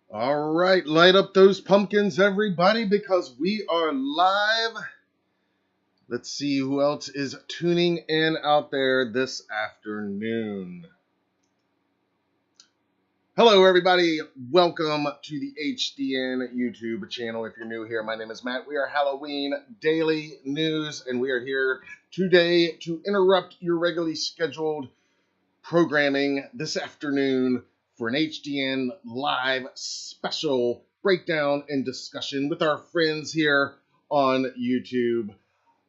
All right, light up those pumpkins, everybody, because we are live. Let's see who else is tuning in out there this afternoon. Hello, everybody. Welcome to the HDN YouTube channel. If you're new here, my name is Matt. We are Halloween Daily News, and we are here today to interrupt your regularly scheduled programming this afternoon for an HDN live special breakdown and discussion with our friends here on YouTube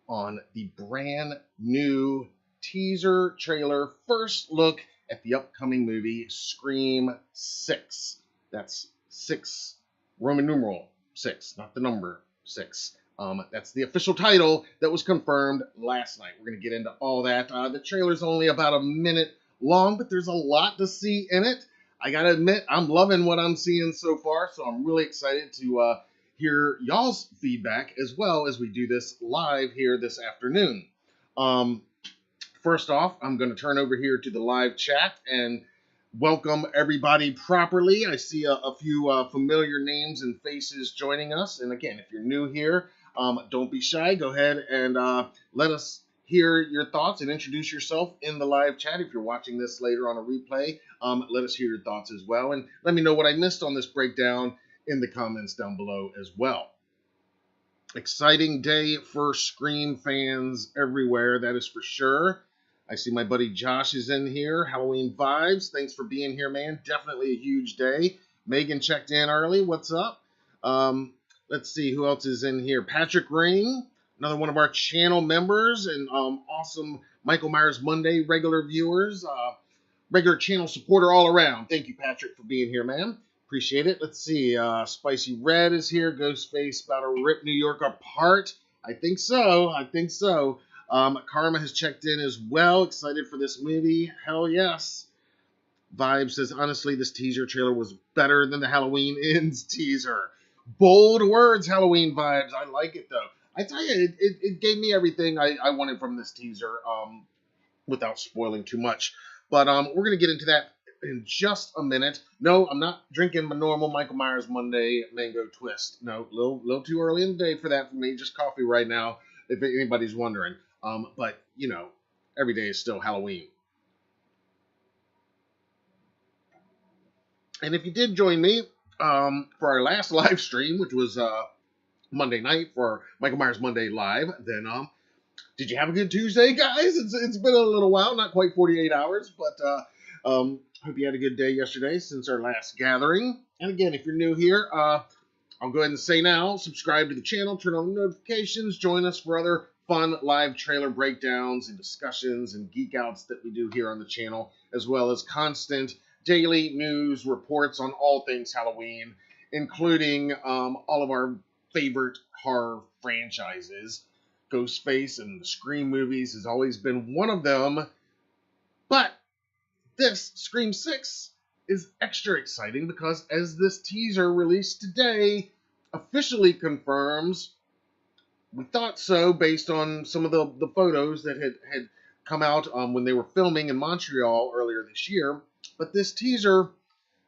on the brand new teaser trailer first look at the upcoming movie Scream 6. That's 6 Roman numeral 6, not the number 6. That's the official title that was confirmed last night. We're going to get into all that. The trailer's only about a minute long, but there's a lot to see in it. I gotta admit, I'm loving what I'm seeing so far, so I'm really excited to hear y'all's feedback as well as we do this live here this afternoon. First off, I'm going to turn over here to the live chat and welcome everybody properly. I see a few familiar names and faces joining us. And again, if you're new here, don't be shy. Go ahead and let us hear your thoughts and introduce yourself in the live chat. If you're watching this later on a replay, let us hear your thoughts as well. And let me know what I missed on this breakdown in the comments down below as well. Exciting day for Scream fans everywhere, that is for sure. I see my buddy Josh is in here. Halloween vibes. Thanks for being here, man. Definitely a huge day. Megan checked in early. What's up? Let's see who else is in here. Patrick Ring, another one of our channel members and awesome Michael Myers Monday regular viewers, regular channel supporter all around. Thank you, Patrick, for being here, man. Appreciate it. Let's see. Spicy Red is here. Ghostface about to rip New York apart. I think so. Karma has checked in as well. Excited for this movie. Hell yes. Vibe says, honestly, this teaser trailer was better than the Halloween Ends teaser. Bold words, Halloween vibes. I like it, though. I tell you, it gave me everything I wanted from this teaser without spoiling too much. But we're going to get into that in just a minute. No, I'm not drinking my normal Michael Myers Monday mango twist. No, a little too early in the day for that for me. Just coffee right now, if anybody's wondering. But, you know, every day is still Halloween. And if you did join me for our last live stream, which was Monday night for Michael Myers Monday Live, then did you have a good Tuesday, guys? It's been a little while, not quite 48 hours, but hope you had a good day yesterday since our last gathering. And again, if you're new here, I'll go ahead and say now, subscribe to the channel, turn on the notifications, join us for other fun live trailer breakdowns and discussions and geek outs that we do here on the channel, as well as constant daily news reports on all things Halloween, including all of our favorite horror franchises. Ghostface and the Scream movies has always been one of them, but this Scream 6 is extra exciting because as this teaser released today officially confirms, we thought so based on some of the photos that had come out when they were filming in Montreal earlier this year, but this teaser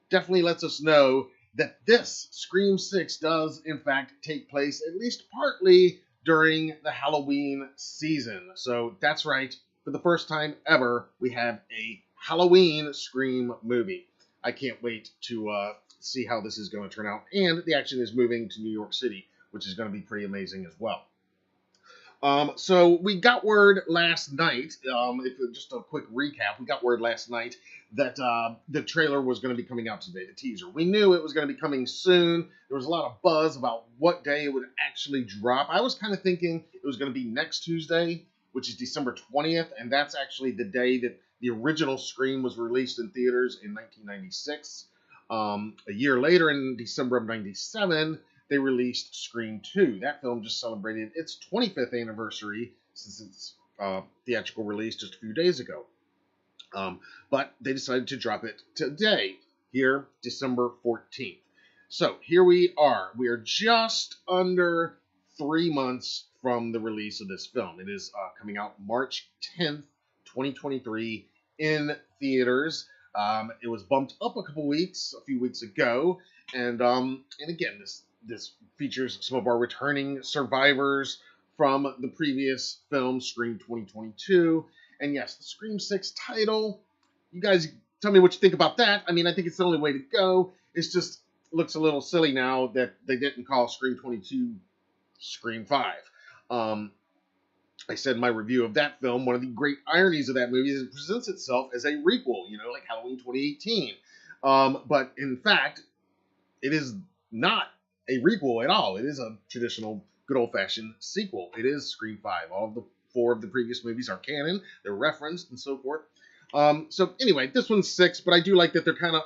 definitely lets us know that this Scream 6 does in fact take place at least partly during the Halloween season. So that's right, for the first time ever, we have a Halloween Scream movie. I can't wait to see how this is going to turn out. And the action is moving to New York City, which is going to be pretty amazing as well. So we got word last night, just a quick recap, we got word last night that the trailer was going to be coming out today, the teaser. We knew it was going to be coming soon. There was a lot of buzz about what day it would actually drop. I was kind of thinking it was going to be next Tuesday, which is December 20th, and that's actually the day that the original Scream was released in theaters in 1996. A year later, in December of 97, they released Scream 2. That film just celebrated its 25th anniversary since its theatrical release just a few days ago. But they decided to drop it today, here, December 14th. So here we are. We are just under 3 months from the release of this film. It is coming out March 10th, 2023 in theaters. It was bumped up a few weeks ago, and again, this features some of our returning survivors from the previous film, Scream 2022. And yes, the Scream 6 title. You guys tell me what you think about that. I mean, I think it's the only way to go. It's just looks a little silly now that they didn't call Scream 22 Scream 5. Um, I said in my review of that film, one of the great ironies of that movie is it presents itself as a requel, like Halloween 2018. But in fact, it is not a requel at all. It is a traditional, good old-fashioned sequel. It is Scream 5. All of the 4 of the previous movies are canon. They're referenced and so forth. So anyway, this one's 6, but I do like that they're kind of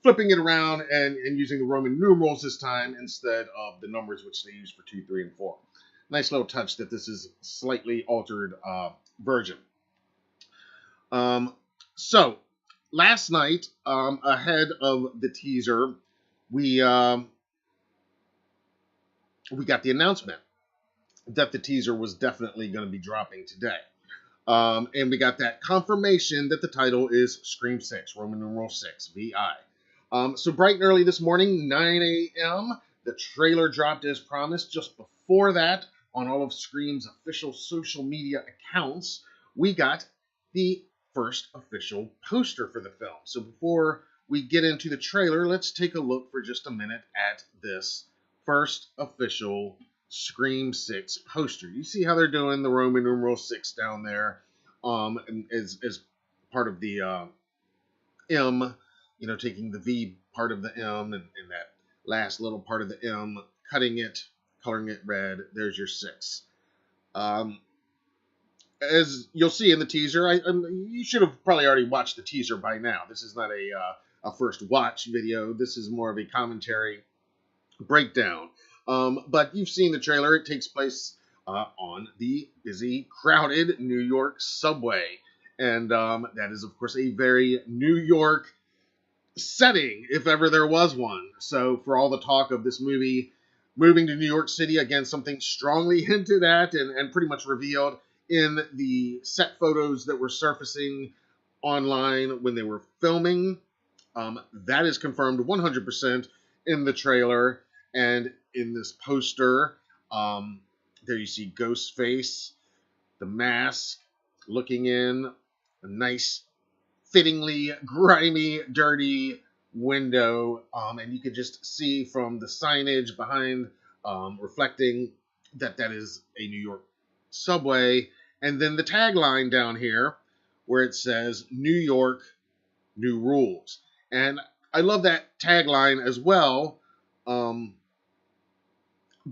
flipping it around and using the Roman numerals this time instead of the numbers which they use for 2, 3, and 4. Nice little touch that this is a slightly altered version. So last night, ahead of the teaser, we got the announcement that the teaser was definitely going to be dropping today. And we got that confirmation that the title is Scream 6, Roman numeral 6, VI. So bright and early this morning, 9 a.m., the trailer dropped as promised. Just before that, on all of Scream's official social media accounts, we got the first official poster for the film. So before we get into the trailer, let's take a look for just a minute at this first official Scream 6 poster. You see how they're doing the Roman numeral 6 down there as part of the M, taking the V part of the M and that last little part of the M, cutting it, coloring it red. There's your 6. As you'll see in the teaser, you should have probably already watched the teaser by now. This is not a first watch video. This is more of a commentary breakdown. But you've seen the trailer. It takes place on the busy, crowded New York subway. And that is, of course, a very New York setting, if ever there was one. So for all the talk of this movie moving to New York City, again, something strongly hinted at and pretty much revealed in the set photos that were surfacing online when they were filming. That is confirmed 100% in the trailer. And in this poster, there you see Ghostface, the mask, looking in, a nice, fittingly grimy, dirty window. And you could just see from the signage behind, reflecting that is a New York subway. And then the tagline down here where it says, New York, new rules. And I love that tagline as well.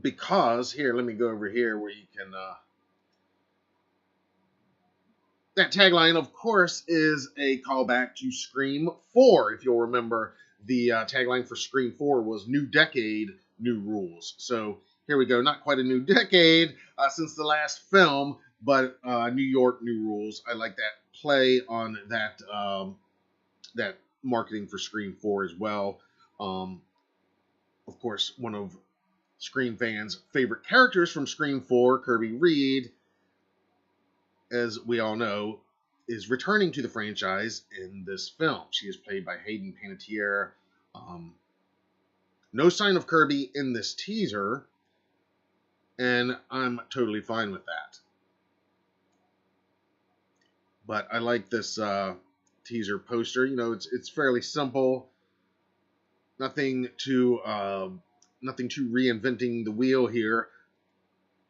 Because here, let me go over here where you can, that tagline, of course, is a callback to Scream 4. If you'll remember, the tagline for Scream 4 was New Decade, New Rules. So here we go. Not quite a new decade since the last film, but New York, new rules. I like that play on that that marketing for Scream 4 as well. Of course, one of Scream fans' favorite characters from Scream 4, Kirby Reed, as we all know, is returning to the franchise in this film. She is played by Hayden Panettiere. No sign of Kirby in this teaser, and I'm totally fine with that. But I like this teaser poster. It's fairly simple. Nothing too reinventing the wheel here.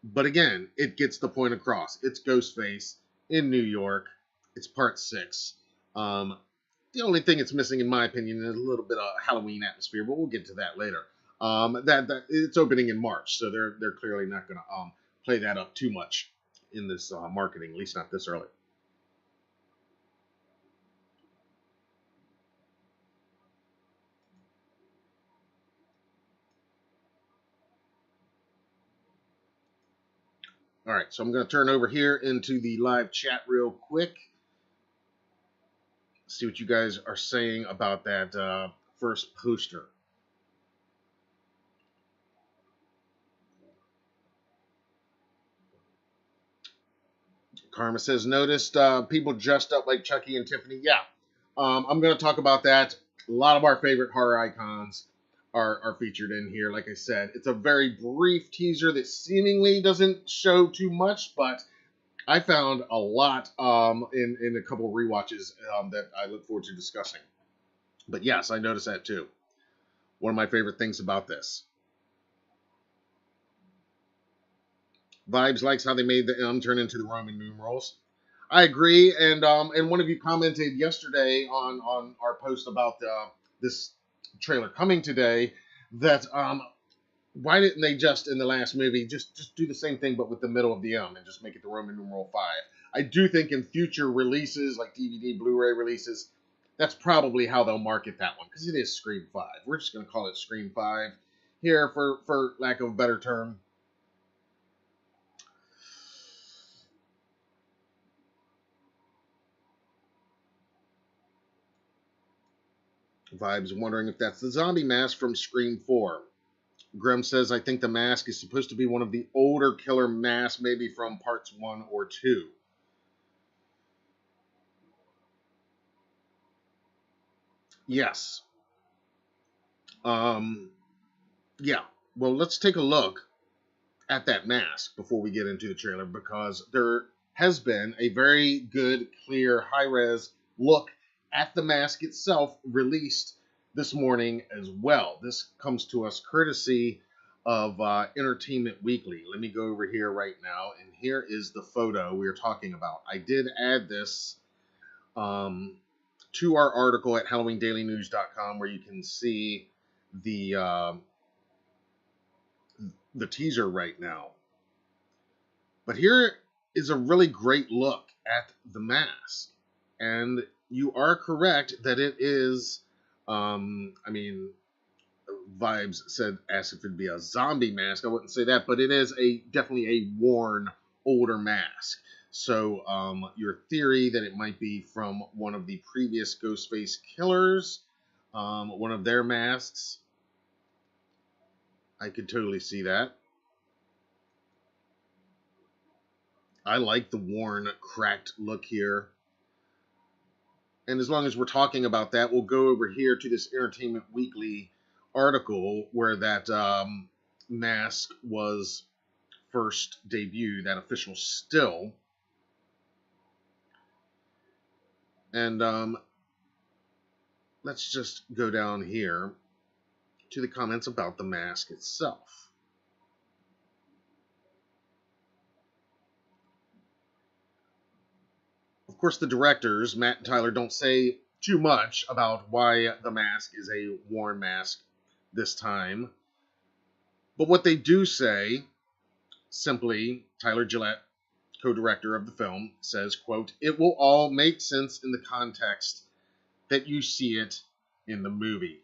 But again, it gets the point across. It's Ghostface in New York. It's part 6. The only thing it's missing, in my opinion, is a little bit of Halloween atmosphere, but we'll get to that later. That it's opening in March, so they're clearly not going to play that up too much in this marketing, at least not this early. All right, so I'm going to turn over here into the live chat real quick. See what you guys are saying about that first poster. Karma says, noticed people dressed up like Chucky and Tiffany. Yeah, I'm going to talk about that. A lot of our favorite horror icons are featured in here. Like I said, it's a very brief teaser that seemingly doesn't show too much, but I found a lot in a couple of rewatches that I look forward to discussing. But yes, I noticed that too. One of my favorite things about this. Vibes likes how they made the M turn into the Roman numerals. I agree, and one of you commented yesterday on our post about this trailer coming today that why didn't they just in the last movie just do the same thing but with the middle of the M and just make it the Roman numeral 5? I do think in future releases like DVD, Blu-ray releases, that's probably how they'll market that one because it is Scream 5. We're just gonna call it Scream 5 here for lack of a better term. Vibes wondering if that's the zombie mask from Scream 4. Grim says, I think the mask is supposed to be one of the older killer masks, maybe from parts 1 or 2. Yes. Um, yeah. Well, let's take a look at that mask before we get into the trailer because there has been a very good, clear, high-res look at the mask itself released this morning as well. This comes to us courtesy of Entertainment Weekly. Let me go over here right now, and here is the photo we are talking about. I did add this to our article at HalloweenDailyNews.com where you can see the teaser right now. But here is a really great look at the mask. And you are correct that it is, Vibes said as if it'd be a zombie mask. I wouldn't say that, but it is definitely a worn, older mask. So your theory that it might be from one of the previous Ghostface killers, one of their masks, I could totally see that. I like the worn, cracked look here. And as long as we're talking about that, we'll go over here to this Entertainment Weekly article where that mask was first debuted, that official still. And let's just go down here to the comments about the mask itself. Of course, the directors, Matt and Tyler, don't say too much about why the mask is a worn mask this time. But what they do say, simply, Tyler Gillette, co-director of the film, says, quote, it will all make sense in the context that you see it in the movie.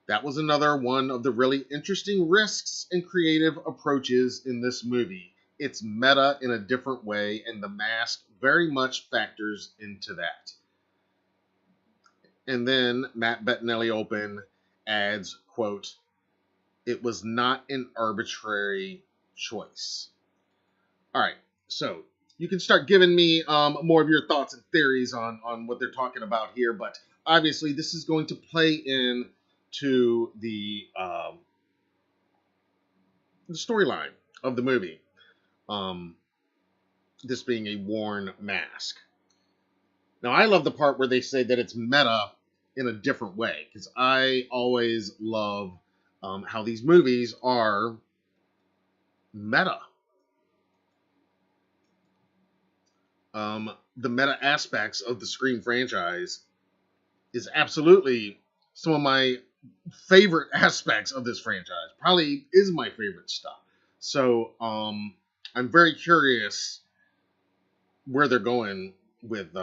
That was another one of the really interesting risks and creative approaches in this movie. It's meta in a different way, and the mask very much factors into that. And then Matt Bettinelli adds, quote, it was not an arbitrary choice. All right, so you can start giving me more of your thoughts and theories on what they're talking about here, but obviously this is going to play in to the storyline of the movie. This being a worn mask. Now, I love the part where they say that it's meta in a different way, because I always love how these movies are meta. The meta aspects of the Scream franchise is absolutely some of my favorite aspects of this franchise. Probably is my favorite stuff. So I'm very curious where they're going with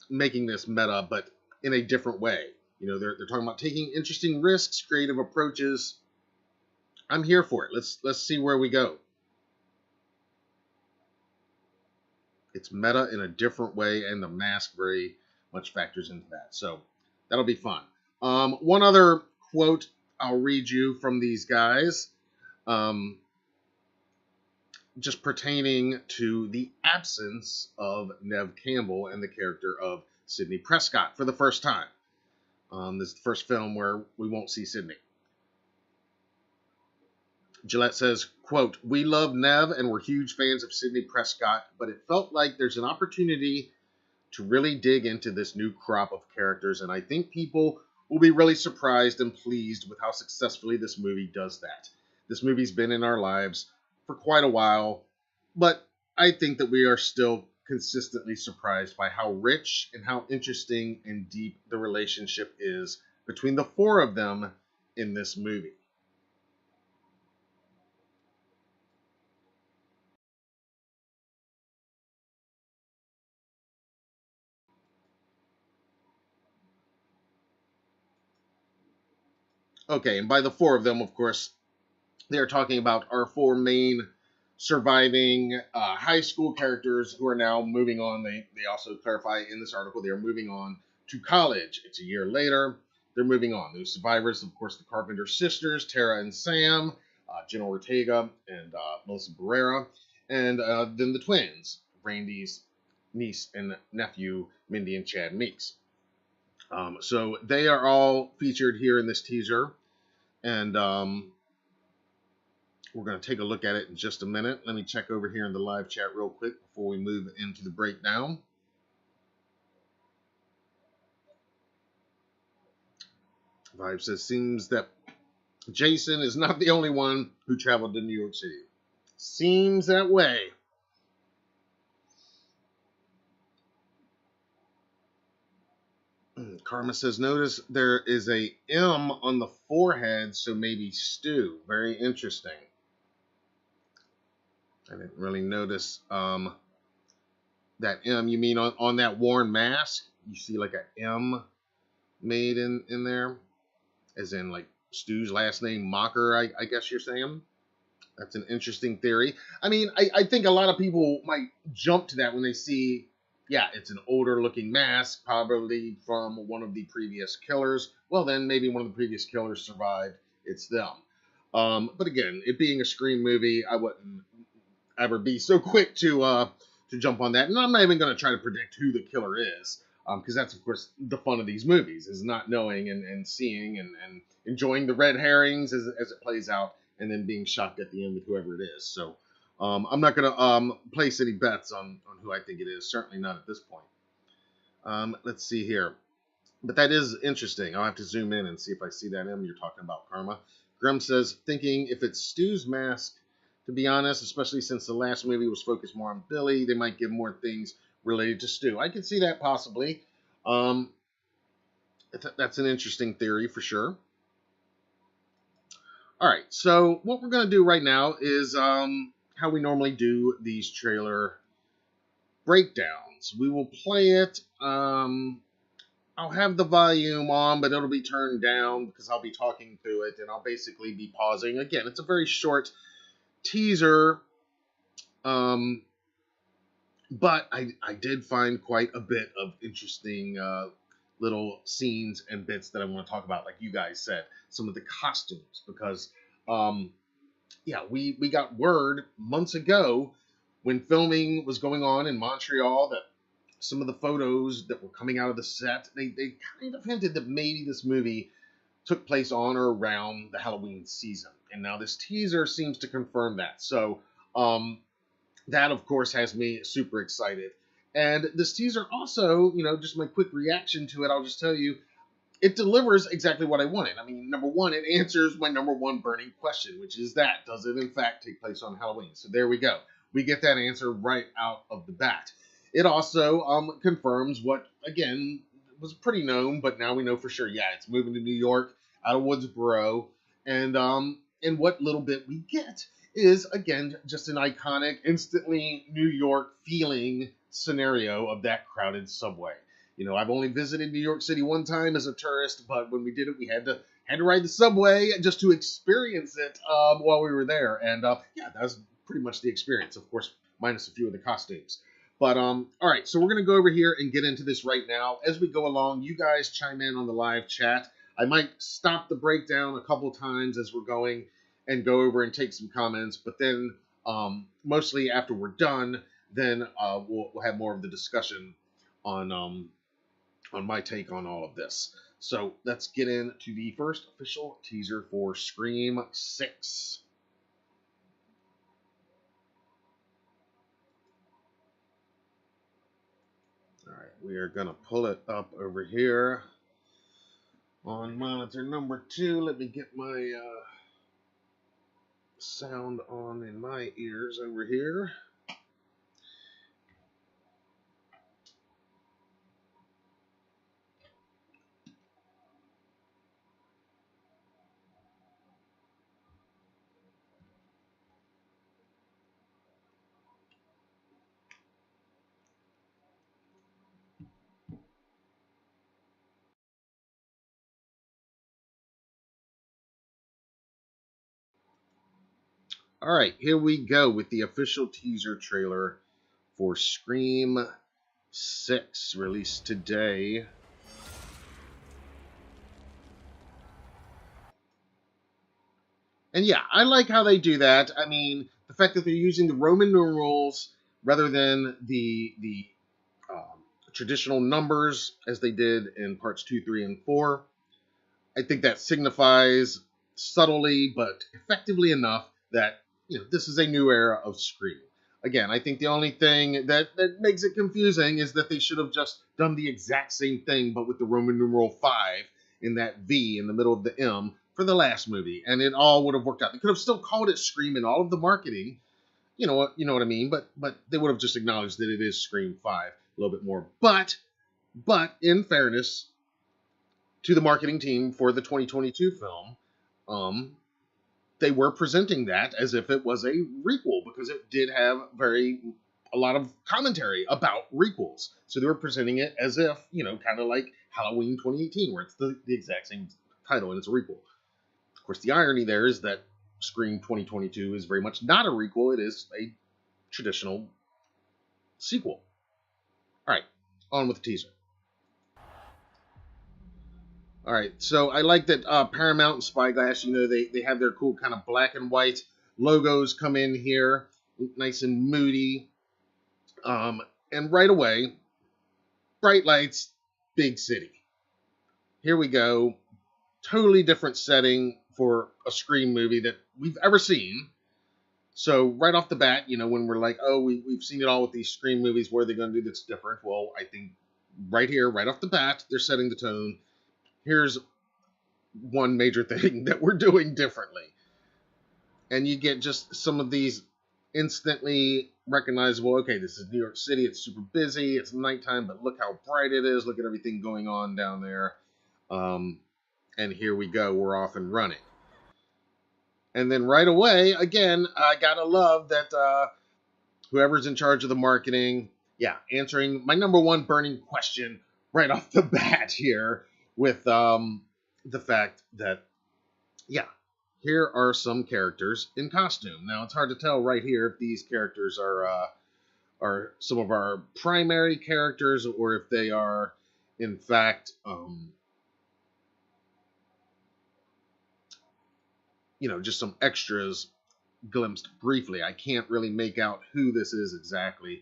making this meta, but in a different way. You know, they're talking about taking interesting risks, creative approaches. I'm here for it. Let's see where we go. It's meta in a different way, and the mask very much factors into that. So that'll be fun. One other quote I'll read you from these guys, just pertaining to the absence of Neve Campbell and the character of Sidney Prescott for the first time. This is the first film where we won't see Sidney. Gillette says, quote, "We love Nev and we're huge fans of Sidney Prescott, but it felt like there's an opportunity to really dig into this new crop of characters, and I think people will be really surprised and pleased with how successfully this movie does that. This movie's been in our lives for quite a while, but I think that we are still consistently surprised by how rich and how interesting and deep the relationship is between the four of them in this movie." Okay, and by the four of them, of course, they are talking about our four main surviving high school characters who are now moving on. They also clarify in this article they are moving on to college. It's a year later. They're moving on. Those survivors, of course, the Carpenter sisters, Tara and Sam, Jenna Ortega and Melissa Barrera, and then the twins, Randy's niece and nephew, Mindy and Chad Meeks. So they are all featured here in this teaser, and we're going to take a look at it in just a minute. Let me check over here in the live chat real quick before we move into the breakdown. Vibe says, seems that Jason is not the only one who traveled to New York City. Seems that way. Karma says, notice there is a M on the forehead, so maybe Stu. Very interesting. I didn't really notice that M. You mean on that worn mask? You see like a M made in there? As in like Stu's last name, Mocker, I guess you're saying? That's an interesting theory. I mean, I think a lot of people might jump to that when they see, yeah, it's an older looking mask, probably from one of the previous killers. Well, then maybe one of the previous killers survived. It's them. But again, it being a Scream movie, I wouldn't ever be so quick to jump on that. And I'm not even going to try to predict who the killer is, because that's, of course, the fun of these movies, is not knowing and seeing and enjoying the red herrings as it plays out, and then being shocked at the end with whoever it is. So I'm not going to place any bets on who I think it is, certainly not at this point. Let's see here. But that is interesting. I'll have to zoom in and see if I see that M you're talking about, Karma. Grum says, thinking if it's Stu's mask, to be honest, especially since the last movie was focused more on Billy, they might give more things related to Stu. I could see that possibly. That's an interesting theory for sure. All right, so what we're going to do right now is how we normally do these trailer breakdowns. We will play it. I'll have the volume on, but it'll be turned down because I'll be talking through it, and I'll basically be pausing. Again, it's a very short teaser, but I did find quite a bit of interesting little scenes and bits that I want to talk about, like you guys said, some of the costumes, because yeah, we got word months ago when filming was going on in Montreal that some of the photos that were coming out of the set, they kind of hinted that maybe this movie took place on or around the Halloween season. And now this teaser seems to confirm that. So that, of course, has me super excited. And this teaser also, just my quick reaction to it, I'll just tell you, it delivers exactly what I wanted. I mean, number one, it answers my number one burning question, which is that, does it in fact take place on Halloween? So there we go. We get that answer right out of the bat. It also confirms what, again, was pretty known, but now we know for sure. Yeah, it's moving to New York, out of Woodsboro, and what little bit we get is, again, just an iconic, instantly New York feeling scenario of that crowded subway. I've only visited New York City one time as a tourist, but when we did it, we had to ride the subway just to experience it while we were there, and yeah, that was pretty much the experience. Of course, minus a few of the costumes. But, all right, so we're going to go over here and get into this right now. As we go along, you guys chime in on the live chat. I might stop the breakdown a couple times as we're going and go over and take some comments. But then, mostly after we're done, then we'll have more of the discussion on on my take on all of this. So let's get into the first official teaser for Scream 6. All right, we are going to pull it up over here on monitor number 2. Let me get my sound on in my ears over here. All right, here we go with the official teaser trailer for Scream 6, released today. And yeah, I like how they do that. I mean, the fact that they're using the Roman numerals rather than the traditional numbers as they did in parts 2, 3, and 4. I think that signifies subtly but effectively enough that this is a new era of Scream. Again, I think the only thing that makes it confusing is that they should have just done the exact same thing but with the Roman numeral 5 in that V in the middle of the M for the last movie, and it all would have worked out. They could have still called it Scream in all of the marketing, you know what I mean, but they would have just acknowledged that it is Scream 5 a little bit more. But in fairness to the marketing team for the 2022 film, they were presenting that as if it was a requel because it did have a lot of commentary about requels. So they were presenting it as if, kind of like Halloween 2018, where it's the exact same title and it's a requel. Of course, the irony there is that Scream 2022 is very much not a requel. It is a traditional sequel. All right, on with the teaser. All right, so I like that Paramount and Spyglass, they have their cool kind of black and white logos come in here, nice and moody. And right away, bright lights, big city. Here we go. Totally different setting for a Scream movie that we've ever seen. So right off the bat, when we're like, oh, we've seen it all with these Scream movies, what are they going to do that's different? Well, I think right here, right off the bat, they're setting the tone. Here's one major thing that we're doing differently. And you get just some of these instantly recognizable, okay, this is New York City, it's super busy, it's nighttime, but look how bright it is, look at everything going on down there. And here we go, we're off and running. And then right away, again, I gotta love that whoever's in charge of the marketing, answering my number one burning question right off the bat here with the fact that, here are some characters in costume. Now, it's hard to tell right here if these characters are some of our primary characters or if they are, in fact, just some extras glimpsed briefly. I can't really make out who this is exactly.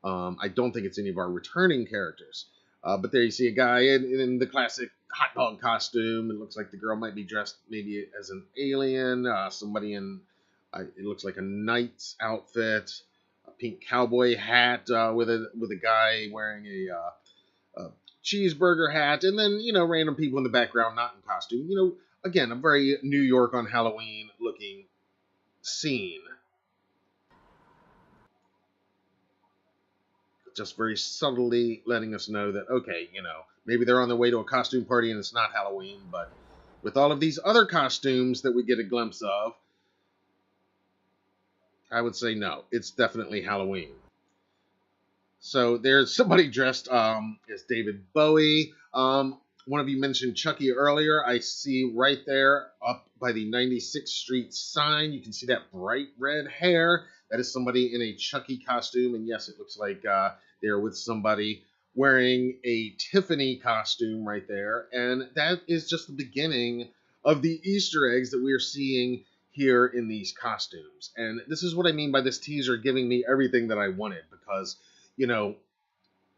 I don't think it's any of our returning characters. But there you see a guy in the classic hot dog costume. It looks like the girl might be dressed maybe as an alien. Somebody in, it looks like a knight's outfit, a pink cowboy hat with a guy wearing a cheeseburger hat, and then random people in the background not in costume. Again, a very New York on Halloween looking scene. Just very subtly letting us know that, okay, maybe they're on their way to a costume party and it's not Halloween, but with all of these other costumes that we get a glimpse of, I would say no, it's definitely Halloween. So there's somebody dressed as David Bowie. One of you mentioned Chucky earlier. I see right there up by the 96th Street sign. You can see that bright red hair. That is somebody in a Chucky costume. And yes, it looks like they're with somebody wearing a Tiffany costume right there. And that is just the beginning of the Easter eggs that we are seeing here in these costumes. And this is what I mean by this teaser giving me everything that I wanted, because,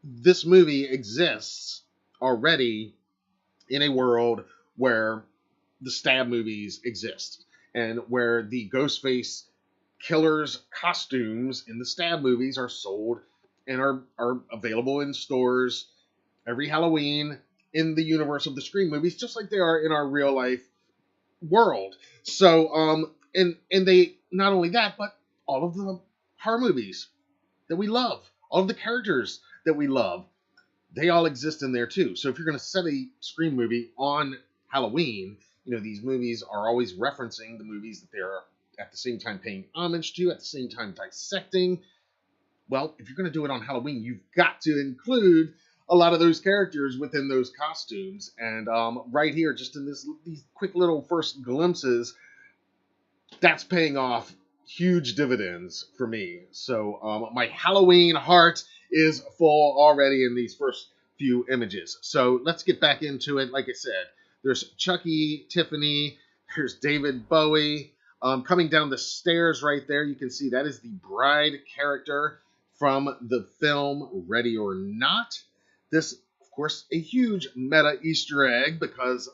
this movie exists already in a world where the stab movies exist and where the Ghostface killers' costumes in the stab movies are sold and are available in stores every Halloween in the universe of the Scream movies, just like they are in our real life world. So, and they not only that, but all of the horror movies that we love, all of the characters that we love, they all exist in there too. So if you're going to set a Scream movie on Halloween, these movies are always referencing the movies that they're at the same time paying homage to, at the same time dissecting. Well, if you're going to do it on Halloween, you've got to include a lot of those characters within those costumes. And right here, just in these quick little first glimpses, that's paying off huge dividends for me. So my Halloween heart is full already in these first few images. So let's get back into it. Like I said, there's Chucky, Tiffany, there's David Bowie. Coming down the stairs right there, you can see that is the bride character from the film Ready or Not. This, of course, a huge meta Easter egg because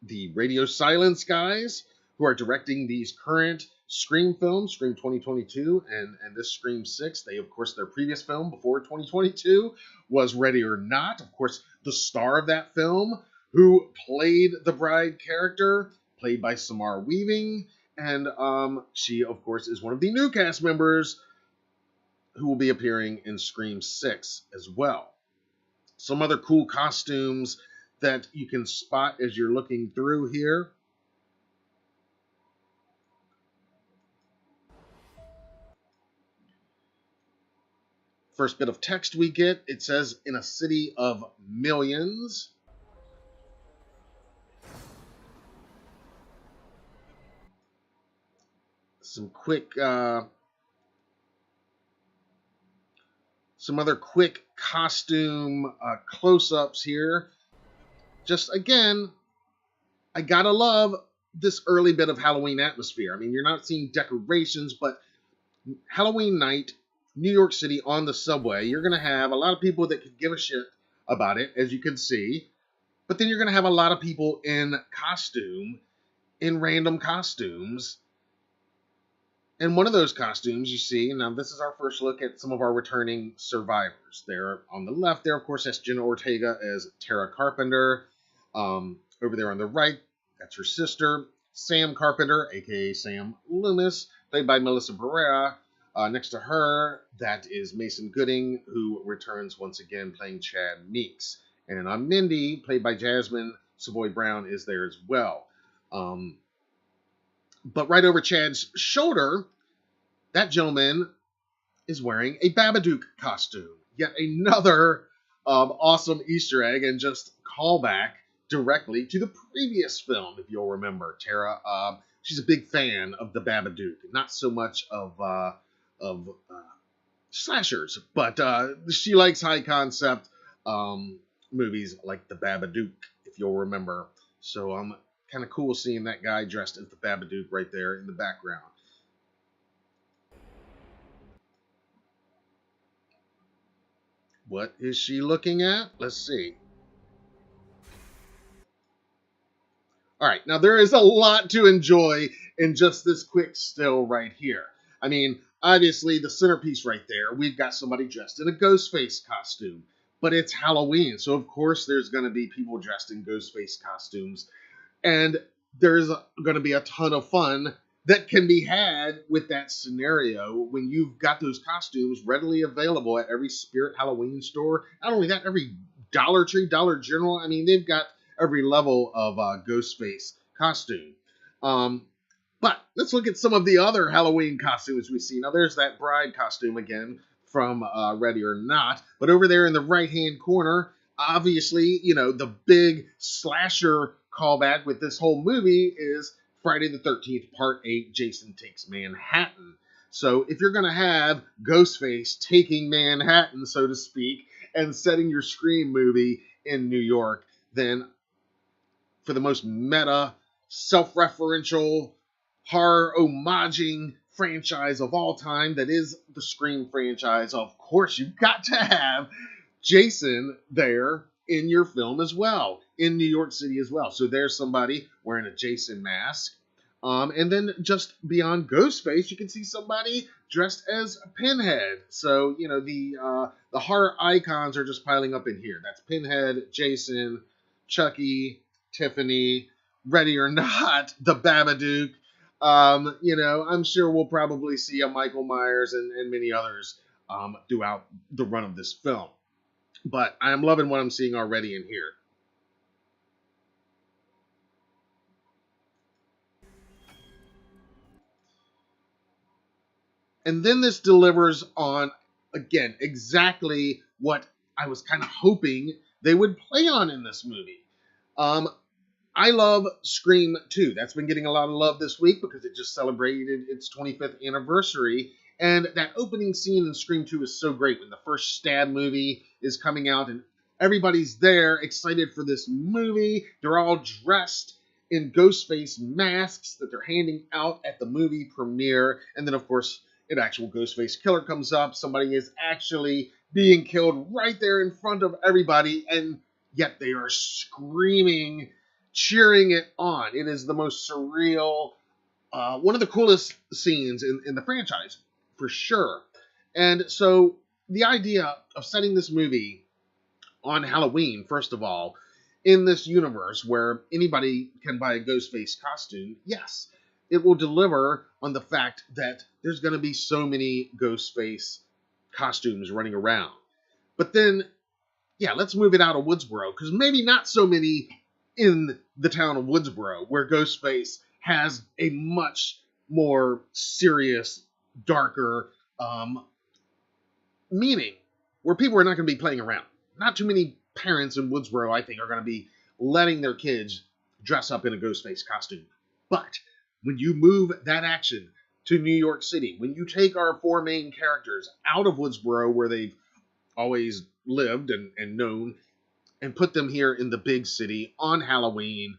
the Radio Silence guys who are directing these current Scream films, Scream 2022 and this Scream 6, they, of course, their previous film before 2022 was Ready or Not. Of course, the star of that film, who played the bride character, played by Samara Weaving, and she, of course, is one of the new cast members who will be appearing in Scream 6 as well. Some other cool costumes that you can spot as you're looking through here. First bit of text we get, it says, in a city of millions. Some other quick costume close-ups here. Just, again, I gotta love this early bit of Halloween atmosphere. I mean, you're not seeing decorations, but Halloween night, New York City on the subway, you're going to have a lot of people that could give a shit about it, as you can see. But then you're going to have a lot of people in costume, in random costumes. And one of those costumes you see, now this is our first look at some of our returning survivors. There on the left there, of course, that's Jenna Ortega as Tara Carpenter. Over there on the right, that's her sister, Sam Carpenter, a.k.a. Sam Loomis, played by Melissa Barrera. Next to her, that is Mason Gooding, who returns once again playing Chad Meeks. And Mindy, played by Jasmine Savoy Brown, is there as well. But right over Chad's shoulder, that gentleman is wearing a Babadook costume. Yet another awesome Easter egg and just callback directly to the previous film, if you'll remember. Tara, she's a big fan of the Babadook. Not so much of slashers, but she likes high concept movies like the Babadook, if you'll remember. So kind of cool seeing that guy dressed as the Babadook right there in the background. What is she looking at? Let's see. All right, now there is a lot to enjoy in just this quick still right here. I mean, obviously the centerpiece right there, we've got somebody dressed in a Ghostface costume, but it's Halloween, so of course there's going to be people dressed in Ghostface costumes, and there's going to be a ton of fun that can be had with that scenario when you've got those costumes readily available at every Spirit Halloween store. Not only that, every Dollar Tree, Dollar General. I mean, they've got every level of Ghostface costume. But let's look at some of the other Halloween costumes we see. Now, there's that bride costume again from Ready or Not. But over there in the right-hand corner, obviously, the big slasher callback with this whole movie is Friday the 13th, Part 8, Jason Takes Manhattan. So if you're going to have Ghostface taking Manhattan, so to speak, and setting your Scream movie in New York, then for the most meta, self-referential, horror homaging franchise of all time that is the Scream franchise, of course you've got to have Jason there in your film as well, in New York City as well. So there's somebody wearing a Jason mask. And then just beyond Ghostface, you can see somebody dressed as Pinhead. So, the horror icons are just piling up in here. That's Pinhead, Jason, Chucky, Tiffany, Ready or Not, the Babadook. I'm sure we'll probably see a Michael Myers and many others throughout the run of this film. But I am loving what I'm seeing already in here. And then this delivers on, again, exactly what I was kind of hoping they would play on in this movie. I love Scream 2. That's been getting a lot of love this week because it just celebrated its 25th anniversary. And that opening scene in Scream 2 is so great when the first Stab movie is coming out and everybody's there excited for this movie. They're all dressed in Ghostface masks that they're handing out at the movie premiere. And then, of course, an actual Ghostface killer comes up. Somebody is actually being killed right there in front of everybody, and yet they are screaming, cheering it on. It is the most surreal, one of the coolest scenes in the franchise, for sure. And so the idea of setting this movie on Halloween, first of all, in this universe where anybody can buy a Ghostface costume, yes, it will deliver on the fact that there's going to be so many Ghostface costumes running around. But then, yeah, let's move it out of Woodsboro, because maybe not so many in the town of Woodsboro, where Ghostface has a much more serious, darker meaning, where people are not going to be playing around. Not too many parents in Woodsboro, I think, are going to be letting their kids dress up in a Ghostface costume. But when you move that action to New York City, when you take our four main characters out of Woodsboro, where they've always lived and known, and put them here in the big city on Halloween,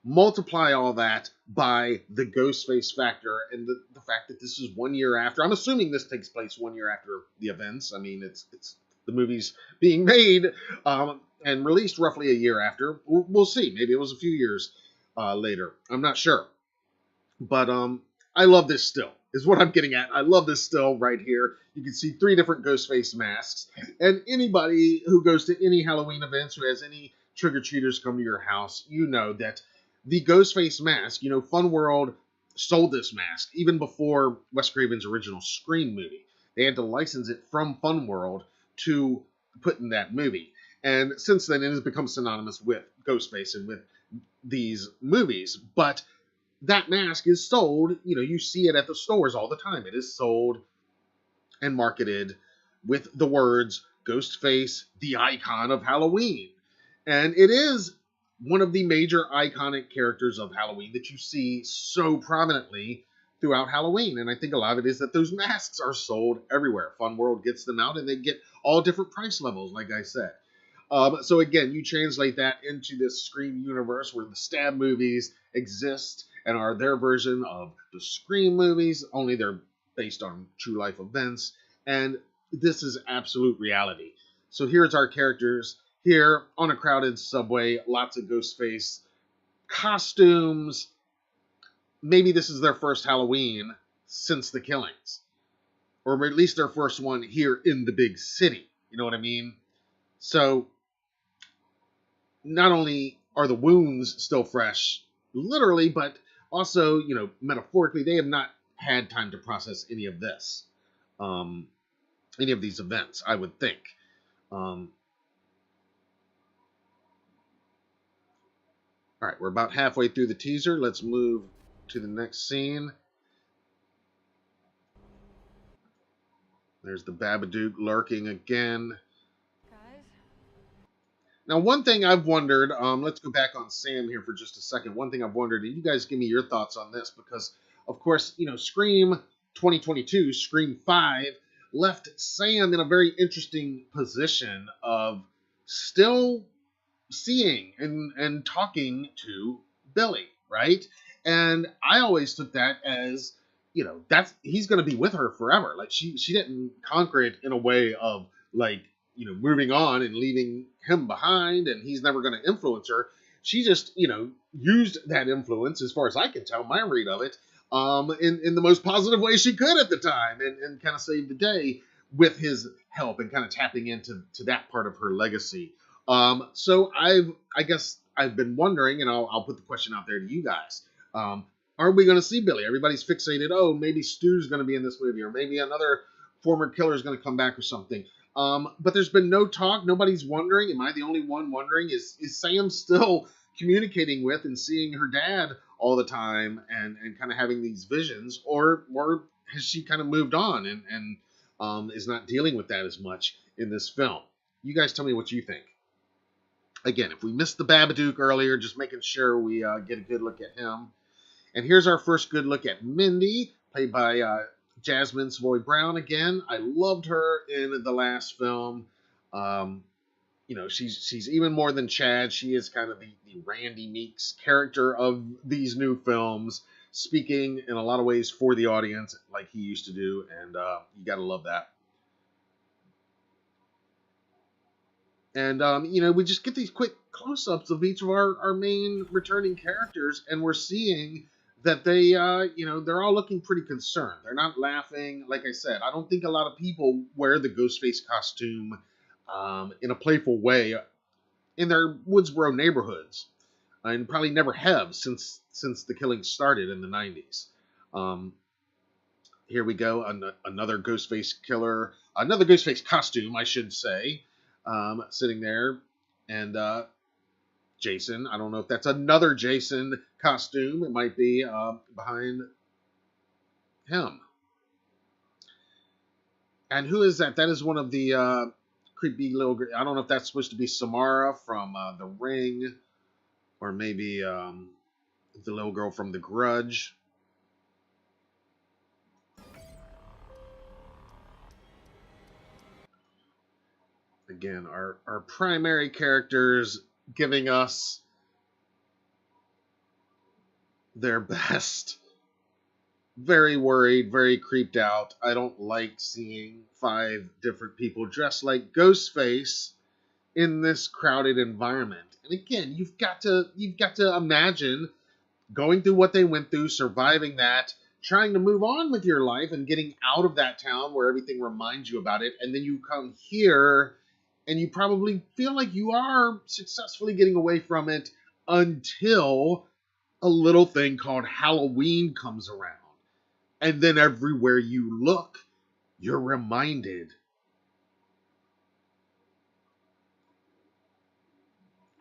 multiply all that by the Ghostface factor and the fact that this is 1 year after. I'm assuming this takes place 1 year after the events. I mean, it's the movie's being made and released roughly a year after. We'll see. Maybe it was a few years later. I'm not sure. But I love this still, is what I'm getting at. I love this still right here. You can see 3 different Ghostface masks. And anybody who goes to any Halloween events, who has any trick-or-treaters come to your house, you know that the Ghostface mask, Fun World sold this mask even before Wes Craven's original Scream movie. They had to license it from Fun World to put in that movie. And since then, it has become synonymous with Ghostface and with these movies. But that mask is sold, you see it at the stores all the time. It is sold and marketed with the words Ghostface, the icon of Halloween. And it is one of the major iconic characters of Halloween that you see so prominently throughout Halloween. And I think a lot of it is that those masks are sold everywhere. Fun World gets them out and they get all different price levels, like I said. So again, you translate that into this Scream universe where the Stab movies exist and are their version of the Scream movies, only they're based on true life events. And this is absolute reality. So here's our characters here on a crowded subway, lots of Ghostface costumes. Maybe this is their first Halloween since the killings, or at least their first one here in the big city. You know what I mean? So not only are the wounds still fresh, literally, but also, metaphorically, they have not had time to process any of this, any of these events, I would think. All right, we're about halfway through the teaser. Let's move to the next scene. There's the Babadook lurking again. Guys. Now, one thing I've wondered, let's go back on Sam here for just a second. One thing I've wondered, and you guys give me your thoughts on this, because, of course, Scream 2022, Scream 5, left Sam in a very interesting position of still seeing and talking to Billy, right? And I always took that as, he's going to be with her forever. Like, she didn't conquer it in a way of, like, moving on and leaving him behind, and he's never going to influence her. She just, used that influence, as far as I can tell, my read of it, in the most positive way she could at the time, and kind of saved the day with his help and kind of tapping into that part of her legacy. So I guess I've been wondering, and I'll put the question out there to you guys. Are we going to see Billy? Everybody's fixated. Oh, maybe Stu's going to be in this movie, or maybe another former killer is going to come back or something. But there's been no talk. Nobody's wondering. Am I the only one wondering? Is Sam still communicating with and seeing her dad all the time and kind of having these visions, or has she kind of moved on and is not dealing with that as much in this film? You guys tell me what you think. Again, if we missed the Babadook earlier, just making sure we get a good look at him. And here's our first good look at Mindy, played by Jasmine Savoy Brown again. I loved her in the last film. She's even more than Chad. She is kind of the Randy Meeks character of these new films, speaking in a lot of ways for the audience like he used to do, and you gotta love that. And, we just get these quick close-ups of each of our main returning characters, and we're seeing that they, they're all looking pretty concerned. They're not laughing. Like I said, I don't think a lot of people wear the Ghostface costume in a playful way in their Woodsboro neighborhoods, and probably never have since the killing started in the 90s. Here we go, another Ghostface killer, another Ghostface costume, I should say, sitting there, and Jason. I don't know if that's another Jason costume. It might be behind him. And who is that? That is one of the creepy little... I don't know if that's supposed to be Samara from The Ring, or maybe the little girl from The Grudge. Again, our primary characters giving us their best. Very worried, very creeped out. I don't like seeing 5 different people dressed like Ghostface in this crowded environment. And again, you've got to imagine going through what they went through, surviving that, trying to move on with your life and getting out of that town where everything reminds you about it, and then you come here and you probably feel like you are successfully getting away from it until a little thing called Halloween comes around. And then everywhere you look, you're reminded.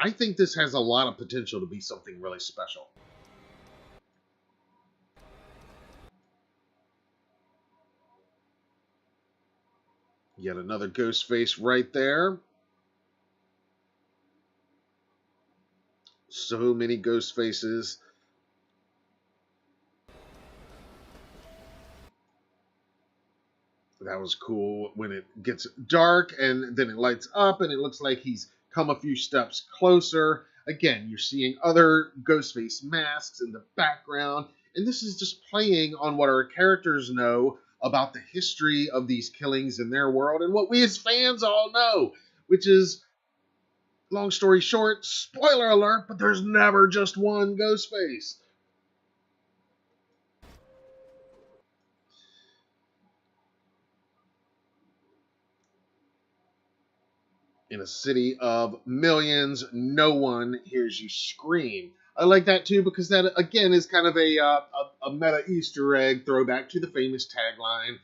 I think this has a lot of potential to be something really special. Yet another Ghostface right there. So many Ghostfaces. That was cool when it gets dark and then it lights up and it looks like he's come a few steps closer. Again, you're seeing other Ghostface masks in the background. And this is just playing on what our characters know about the history of these killings in their world and what we as fans all know, which is, long story short, spoiler alert, but there's never just one Ghostface. In a city of millions, no one hears you scream. I like that too, because that, again, is kind of a meta Easter egg throwback to the famous tagline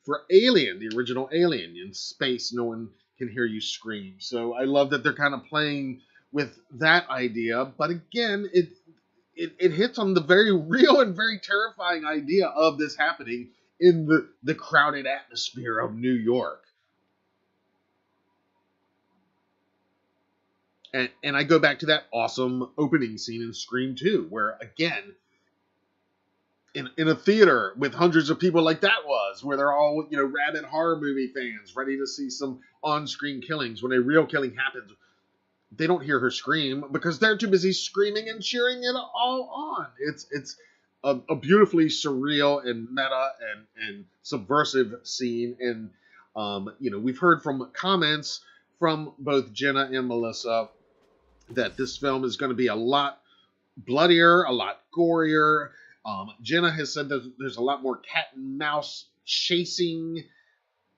for Alien, the original Alien. In space, no one can hear you scream. So I love that they're kind of playing with that idea. But again, it hits on the very real and very terrifying idea of this happening in the crowded atmosphere of New York. And I go back to that awesome opening scene in Scream 2, where, again, in a theater with hundreds of people like that was, where they're all, rabid horror movie fans, ready to see some on-screen killings. When a real killing happens, they don't hear her scream because they're too busy screaming and cheering it all on. It's a beautifully surreal and meta and subversive scene, and We've heard from comments from both Jenna and Melissa that this film is going to be a lot bloodier, a lot gorier. Jenna has said that there's a lot more cat and mouse chasing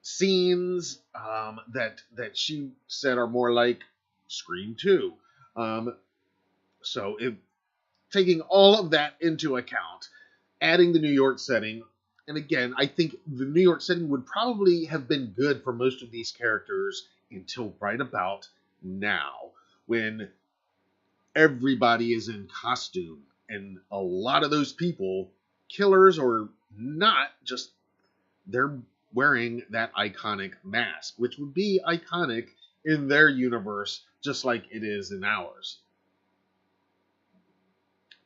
scenes that she said are more like Scream 2. So taking all of that into account, adding the New York setting, and again, I think the New York setting would probably have been good for most of these characters until right about now, when everybody is in costume, and a lot of those people, killers or not, just they're wearing that iconic mask, which would be iconic in their universe, just like it is in ours.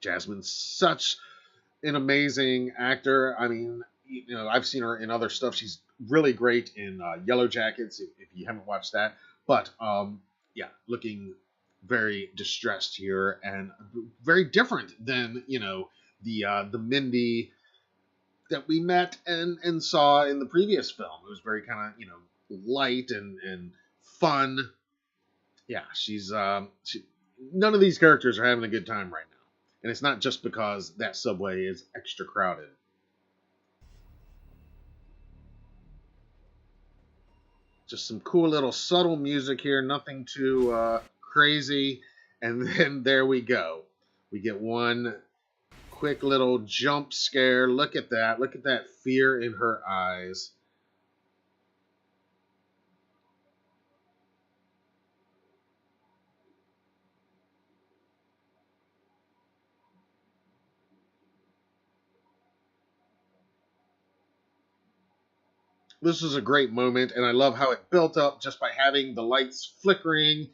Jasmine's such an amazing actor. I mean, I've seen her in other stuff. She's really great in Yellow Jackets, if you haven't watched that. But yeah, looking very distressed here and very different than the Mindy that we met and saw in the previous film. It was very kind of light and fun. Yeah, none of these characters are having a good time right now. And it's not just because that subway is extra crowded. Just some cool little subtle music here, nothing too crazy. And then there we go. We get one quick little jump scare. Look at that. Look at that fear in her eyes. This is a great moment, and I love how it built up just by having the lights flickering,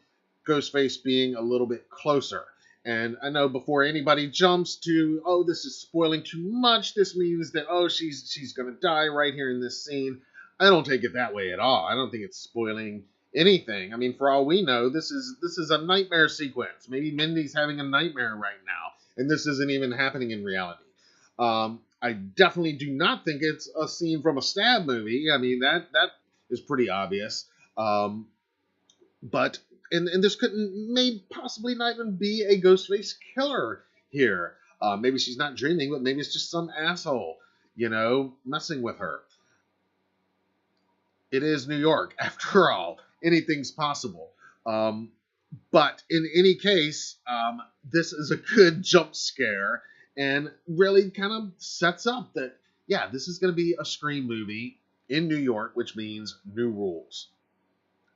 Ghostface being a little bit closer. And I know before anybody jumps to, oh, this is spoiling too much, this means that, oh, she's going to die right here in this scene. I don't take it that way at all. I don't think it's spoiling anything. I mean, for all we know, this is a nightmare sequence. Maybe Mindy's having a nightmare right now, and this isn't even happening in reality. I definitely do not think it's a scene from a stab movie. I mean, that is pretty obvious. But this may possibly not even be a Ghostface killer here. Maybe she's not dreaming, but maybe it's just some asshole, messing with her. It is New York, after all. Anything's possible. But in any case, this is a good jump scare and really kind of sets up that, yeah, this is going to be a Scream movie in New York, which means new rules.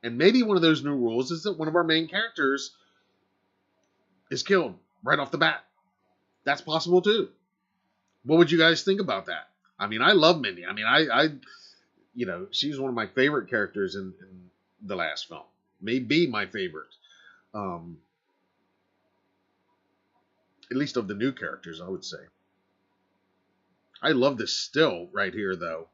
And maybe one of those new rules is that one of our main characters is killed right off the bat. That's possible too. What would you guys think about that? I mean, I love Mindy. I mean, I she's one of my favorite characters in the last film. Maybe my favorite. At least of the new characters, I would say. I love this still right here, though.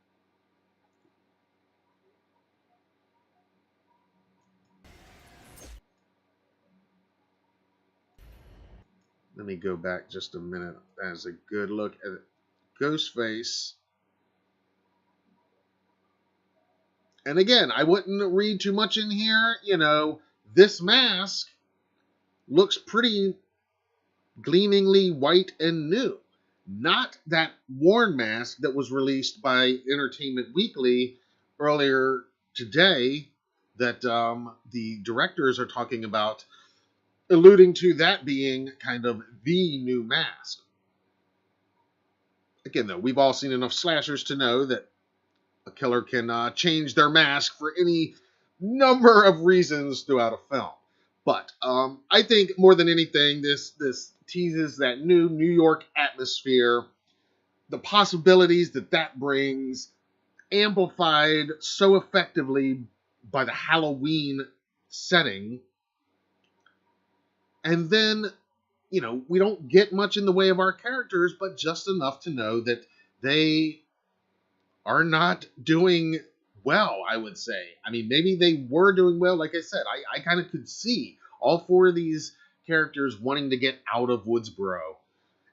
Let me go back just a minute as a good look at Ghostface. And again, I wouldn't read too much in here. This mask looks pretty gleamingly white and new. Not that worn mask that was released by Entertainment Weekly earlier today that the directors are talking about, alluding to that being kind of the new mask. Again, though, we've all seen enough slashers to know that a killer can change their mask for any number of reasons throughout a film. But I think more than anything, this teases that new New York atmosphere, the possibilities that brings, amplified so effectively by the Halloween setting. And then, we don't get much in the way of our characters, but just enough to know that they are not doing well, I would say. I mean, maybe they were doing well. Like I said, I kind of could see all four of these characters wanting to get out of Woodsboro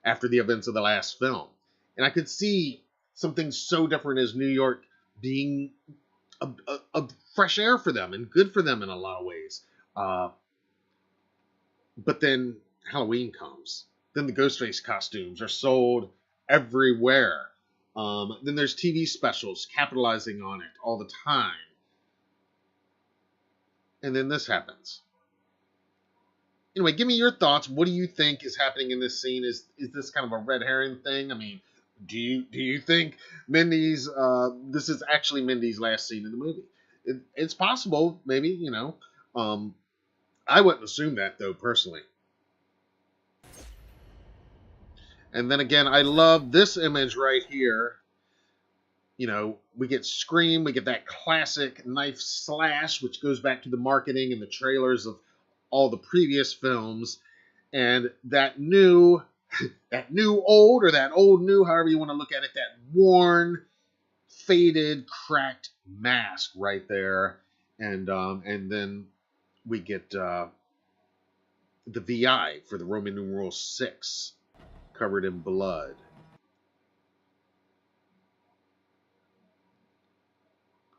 after the events of the last film. And I could see something so different as New York being a fresh air for them and good for them in a lot of ways. Uh, but then Halloween comes. Then the Ghostface costumes are sold everywhere. Then there's TV specials capitalizing on it all the time. And then this happens. Anyway, give me your thoughts. What do you think is happening in this scene? Is this kind of a red herring thing? I mean, do you think Mindy's this is actually Mindy's last scene in the movie? It's possible, maybe, you know. Um, I wouldn't assume that though, personally. And then again, I love this image right here. You know, we get Scream, we get that classic knife slash, which goes back to the marketing and the trailers of all the previous films, and that new old, or that old new, however you want to look at it, that worn, faded, cracked mask right there, and then we get the VI for the Roman numeral 6 covered in blood.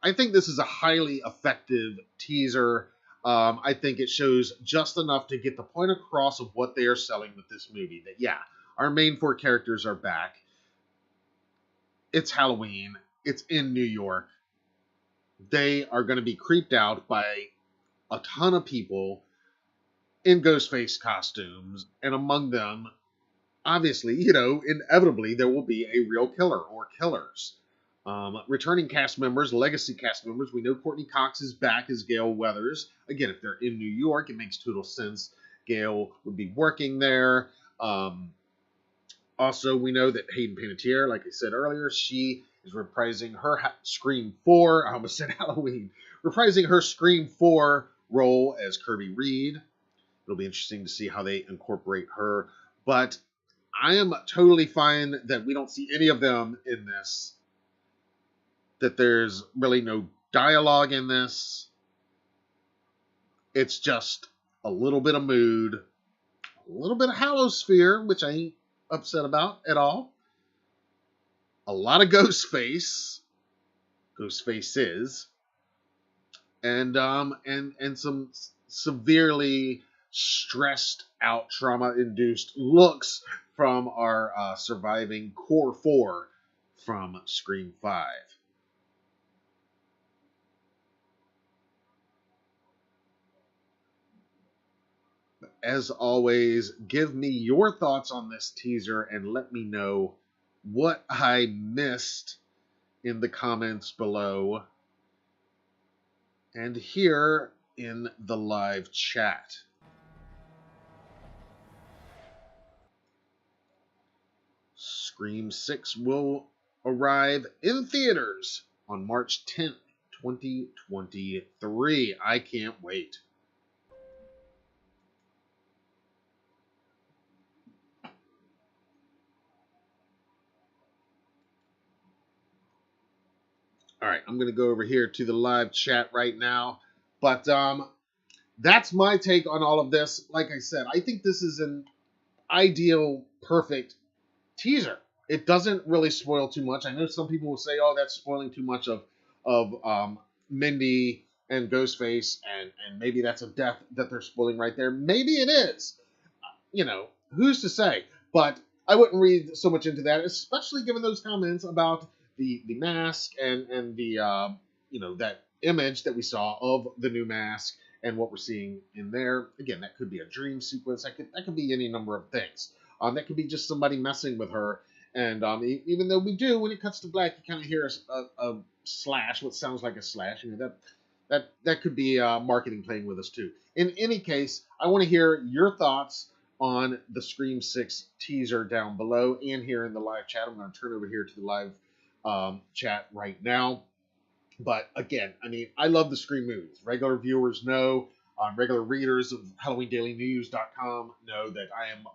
I think this is a highly effective teaser. I think it shows just enough to get the point across of what they are selling with this movie. That, yeah, our main 4 characters are back. It's Halloween. It's in New York. They are going to be creeped out by a ton of people in Ghostface costumes. And among them, obviously, you know, inevitably, there will be a real killer or killers. Returning cast members, legacy cast members. We know Courtney Cox is back as Gail Weathers. Again, if they're in New York, it makes total sense. Gail would be working there. Also, we know that Hayden Panettiere, like I said earlier, she is reprising her Scream 4. I almost said Halloween. Reprising her Scream 4 role as Kirby Reed. It'll be interesting to see how they incorporate her. But I am totally fine that we don't see any of them in this. That there's really no dialogue in this. It's just a little bit of mood, a little bit of Hallowsphere, which I ain't upset about at all. A lot of Ghostface, Ghostfaces, and some severely stressed out, trauma induced looks from our surviving core 4 from Scream 5. As always, give me your thoughts on this teaser and let me know what I missed in the comments below and here in the live chat. Scream 6 will arrive in theaters on March 10th, 2023. I can't wait. All right, I'm going to go over here to the live chat right now. But that's my take on all of this. Like I said, I think this is an ideal, perfect teaser. It doesn't really spoil too much. I know some people will say, "Oh, that's spoiling too much of Mindy and Ghostface, and maybe that's a death that they're spoiling right there." Maybe it is. You know, who's to say? But I wouldn't read so much into that, especially given those comments about the mask and the you know, that image that we saw of the new mask and what we're seeing in there. Again, that could be a dream sequence. That could be any number of things. That could be just somebody messing with her. And even though we do, when it cuts to black, you kind of hear a slash, what sounds like a slash. You know, that could be marketing playing with us too. In any case, I want to hear your thoughts on the Scream 6 teaser down below and here in the live chat. I'm going to turn over here to the live chat right now. But again, I mean, I love the Scream movies. Regular viewers know, regular readers of HalloweenDailyNews.com know that I am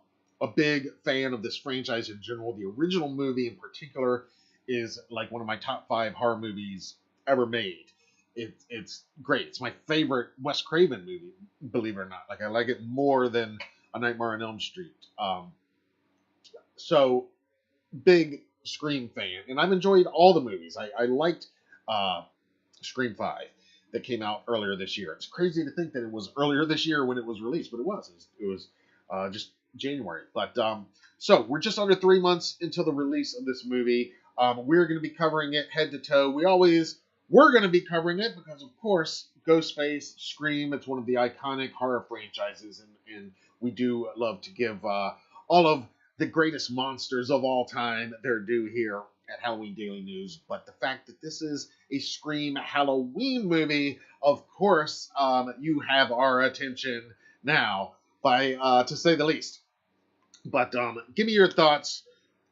a big fan of this franchise in general. The original movie in particular is like one of my top 5 horror movies ever made. It's great. It's my favorite Wes Craven movie, believe it or not. Like, I like it more than A Nightmare on Elm Street. So, big Scream fan. And I've enjoyed all the movies. I liked Scream 5 that came out earlier this year. It's crazy to think that it was earlier this year when it was released, but it was. It was just January. But so we're just under 3 months until the release of this movie. We're going to be covering it head to toe. We're going to be covering it because, of course, Ghostface, Scream, it's one of the iconic horror franchises, and we do love to give all of the greatest monsters of all time their due here at Halloween Daily News. But the fact that this is a Scream Halloween movie, of course, you have our attention now, to say the least. But give me your thoughts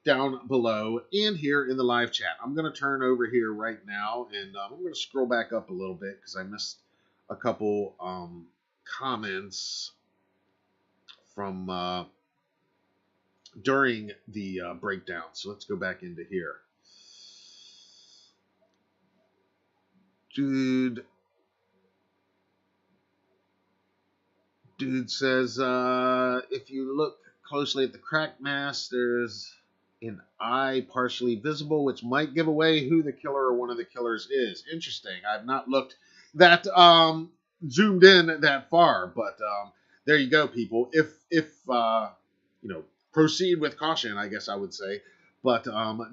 down below and here in the live chat. I'm going to turn over here right now, and I'm going to scroll back up a little bit because I missed a couple comments from during the breakdown. So let's go back into here. Dude says, if you look closely at the cracked mask, there's an eye partially visible, which might give away who the killer or one of the killers is. Interesting. I've not looked that zoomed in that far, but there you go, people. If proceed with caution, I guess I would say. But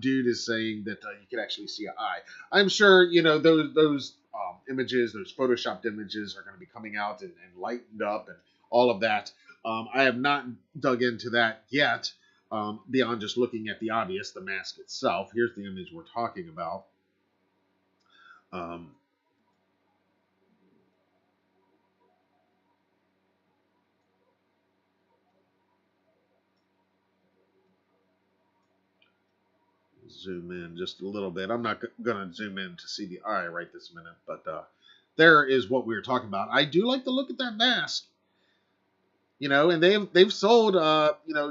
dude is saying that you can actually see an eye. I'm sure those images, those photoshopped images, are going to be coming out and lightened up and all of that. I have not dug into that yet, beyond just looking at the obvious, the mask itself. Here's the image we're talking about. Zoom in just a little bit. I'm not going to zoom in to see the eye right this minute, but there is what we were talking about. I do like the look at that mask. And they've sold,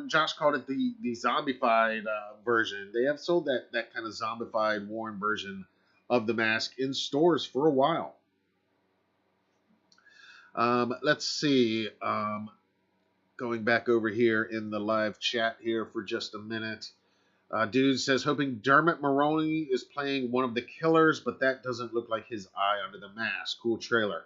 Josh called it the zombified version. They have sold that kind of zombified, worn version of the mask in stores for a while. Let's see. Going back over here in the live chat here for just a minute. Dude says, hoping Dermot Mulroney is playing one of the killers, but that doesn't look like his eye under the mask. Cool trailer.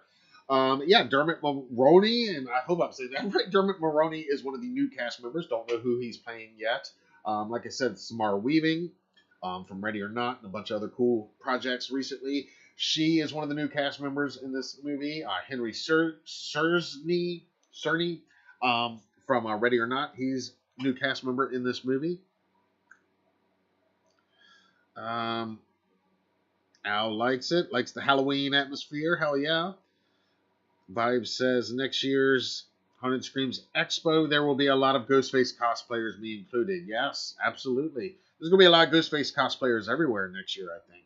Yeah, Dermot Mulroney, and I hope I'm saying that right. Dermot Mulroney is one of the new cast members. Don't know who he's playing yet. Like I said, Samara Weaving from Ready or Not and a bunch of other cool projects recently. She is one of the new cast members in this movie. Henry Cerny from Ready or Not. He's a new cast member in this movie. Al likes it. Likes the Halloween atmosphere. Hell yeah. Vibe says next year's Haunted Screams Expo, there will be a lot of Ghostface cosplayers, me included. Yes, absolutely. There's going to be a lot of Ghostface cosplayers everywhere next year, I think.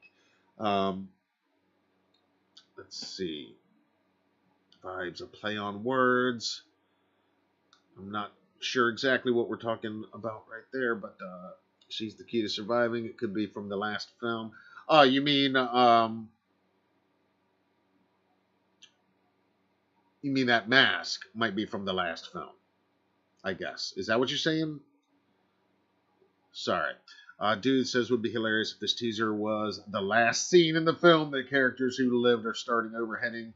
Let's see. Vibes, a play on words. I'm not sure exactly what we're talking about right there, but she's the key to surviving. It could be from the last film. Oh, you mean that mask might be from the last film, I guess. Is that what you're saying? Sorry. Dude says would be hilarious if this teaser was the last scene in the film. The characters who lived are starting over heading